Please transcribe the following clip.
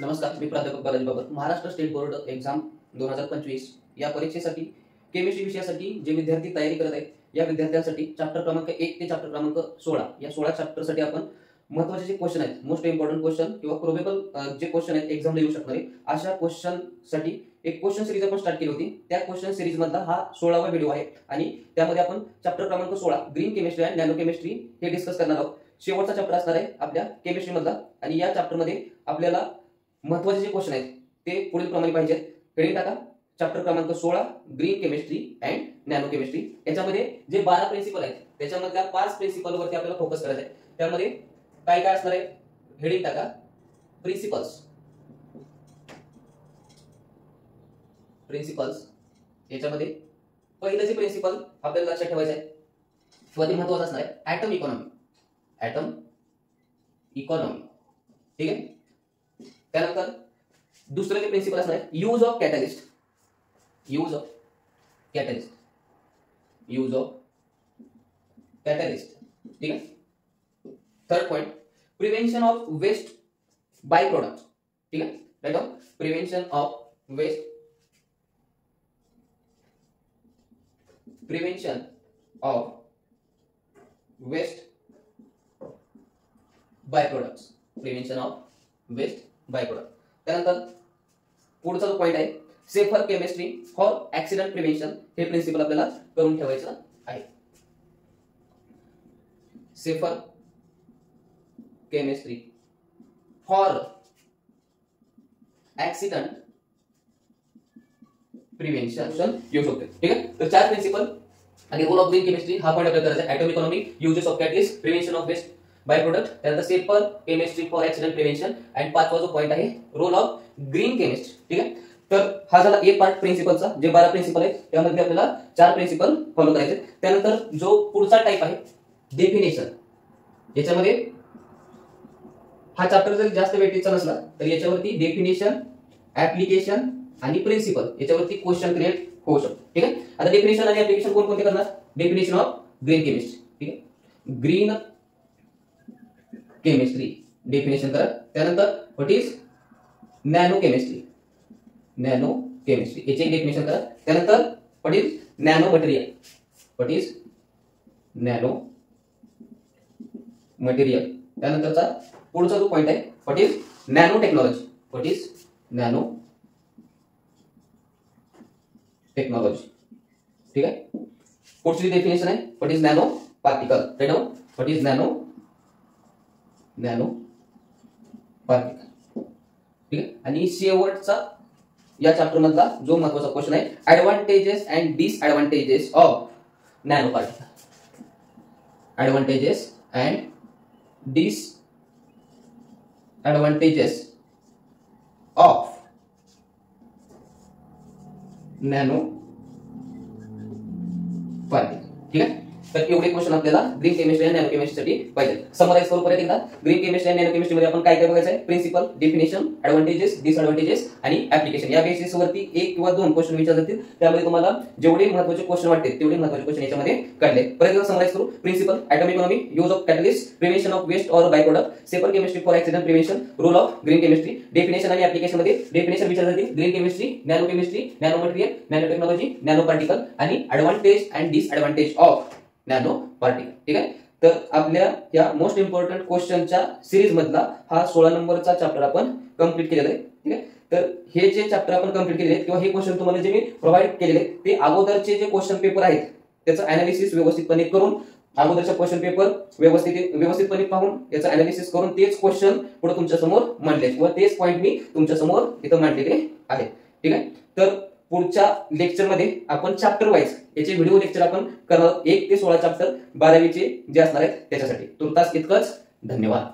नमस्कार, मी प्राध्यापक Balaji Babar. Maharashtra state board exam 2025 या परीक्षेसाठी केमिस्ट्री विषयासाठी जे विद्यार्थी तयारी करत आहेत या विद्यार्थ्यांसाठी चॅप्टर क्रमांक 1 ते चॅप्टर क्रमांक 16 या 16 चॅप्टरसाठी आपण महत्त्वाचे जे क्वेश्चन आहेत, मोस्ट इम्पॉर्टंट क्वेश्चन किंवा प्रोबेबल जे क्वेश्चन आहेत एक्झामला येऊ शकणारे अशा क्वेश्चनसाठी एक क्वेश्चन सिरीज आपण स्टार्ट केली होती. त्या क्वेश्चन सिरीज मधला हा 16वा व्हिडिओ आहे आणि त्यामध्ये आपण चॅप्टर क्रमांक 16 ग्रीन केमिस्ट्री आणि नॅनो केमिस्ट्री हे डिस्कस करणार आहोत. शेवटचा चॅप्टर असणार आहे आपल्या केमिस्ट्री मधला आणि या चॅप्टर मध्ये आपल्याला महत्त्वाचे जे क्वेश्चन आहेत ते पुढील प्रमाणे पाहिजेत. हेडिंग टाका चॅप्टर क्रमांक 16 green chemistry and nano chemistry. याच्यामध्ये जे 12 प्रिन्सिपल आहेत त्याच्यामधल्या 5 प्रिन्सिपल वरती आपल्याला फोकस करायचा आहे. त्यामध्ये काय काय असणार आहे हेडिंग टाका प्रिन्सिपल्स. याच्यामध्ये पहिलं जे प्रिन्सिपल आपल्याला लक्षात ठेवायचं आहे किंवा ते महत्त्वाचं असणार आहे ऍटम इकॉनॉमी. ठीक आहे. त्यानंतर दुसरं जे प्रिन्सिपल असणार आहे यूज ऑफ कॅटलिस्ट. ठीक आहे. Third point prevention of waste by product. ठीक आहे. Right of prevention of waste by product. त्यानंतर पुढचा जो पॉइंट आहे safer chemistry for accident prevention. हे प्रिन्सिपल आपल्याला करून ठेवायचं आहे. Safer chemistry for accident prevention येऊ शकते. ठीक आहे. तर 4 प्रिन्सिपल आणि रोल ऑफ ग्रीन केमिस्ट्री हा पॉइंट आपल्याला करायचा आहे. Atom economy, uses of catalyst, prevention of waste by product, त्यानंतर safer chemistry for accident prevention and 5वा जो पॉइंट आहे रोल ऑफ ग्रीन केमिस्ट्री. ठीक आहे. तर हा झाला एक पार्ट प्रिन्सिपलचा. जे 12 प्रिन्सिपल आहेत त्यामध्ये आपल्याला 4 प्रिन्सिपल फॉलो करायचे. त्यानंतर जो पुढचा टाइप आहे डेफिनेशन. याच्यामध्ये हा चॅप्टर जर जास्त वेटेजचा नसला तर याच्यावरती डेफिनेशन, ऍप्लिकेशन आणि प्रिन्सिपल याच्यावरती क्वेश्चन क्रिएट होऊ शकतो. ठीक आहे. आता डेफिनेशन आणि ऍप्लिकेशन कोणते करणार? Definition of green chemistry. ठीक आहे. ग्रीन केमिस्ट्री डेफिनेशन करा. त्यानंतर व्हॉट इज नॅनो केमिस्ट्री याचे डेफिनेशन करा. त्यानंतर व्हॉट इज नॅनो मटेरियल. त्यानंतरचा पुढचा जो पॉइंट आहे व्हॉट इज नॅनो टेक्नॉलॉजी. ठीक आहे. पुढची डेफिनेशन आहे what is nano particle. Right now what is nano particle. ठीक आहे. आणि शेवटचा या चॅप्टर मधला जो महत्त्वाचा क्वेश्चन आहे advantages and disadvantages of nano particle. Advantages and disadvantages of nano particle. ठीक आहे. तर एवढे क्वेश्चन आपल्याला ग्रीन केमिस्ट्री आणि नॅनो केमिस्ट्रीसाठी पाहिजे. समराइज करू परत एकदा. ग्रीन केमिस्ट्री आणि नॅनो केमिस्ट्री मध्ये आपण काय काय बघायचं आहे? प्रिन्सिपल, डेफिनेशन, ऍडव्हांटेजेस, डिसएडव्हांटेजेस आणि ऍप्लिकेशन. या बेसिस वरती 1 किंवा 2 क्वेश्चन विचारले जातील. त्यामध्ये तुम्हाला जेवढे महत्त्वाचे क्वेश्चन वाटतील तेवढे महत्त्वाचे क्वेश्चन याच्यामध्ये काढले. परत एकदा समराइज करू. Principle, atom economy, use of catalyst, prevention of waste or by product, safer chemistry for accident prevention, role of green chemistry, definition आणि ऍप्लिकेशन मध्ये डेफिनेशन विचारले जातील. Green chemistry, nano chemistry, nano material, nano technology, nano particle आणि advantage and disadvantage of nano particle. ठीक आहे. तर आपल्या या मोस्ट इम्पॉर्टंट क्वेश्चनच्या सिरीज मधला हा 16 नंबरचा चॅप्टर आपण कंप्लीट केलेला आहे. ठीक आहे. तर हे जे चॅप्टर आपण कंप्लीट केले किंवा हे क्वेश्चन तुम्हाला जे मी प्रोव्हाइड केलेले ते अगोदरचे जे क्वेश्चन पेपर आहेत त्याचं अनालिसिस व्यवस्थितपणे करून अगोदरचा क्वेश्चन पेपर व्यवस्थितपणे पाहून याचं अनालिसिस करून तेच क्वेश्चन पुढे तुमच्या समोर मांडले व तेच पॉइंट मी तुमच्या समोर इथं मांडलेले आहेत. ठीक आहे. तर पुढच्या लेक्चर मध्ये आपण चॅप्टर वाईज याचे व्हिडिओ लेक्चर आपण करणार 1 ते 16 चॅप्टर 12वीचे जे असणार आहेत त्याच्यासाठी. तुर्तास इतकंच. धन्यवाद.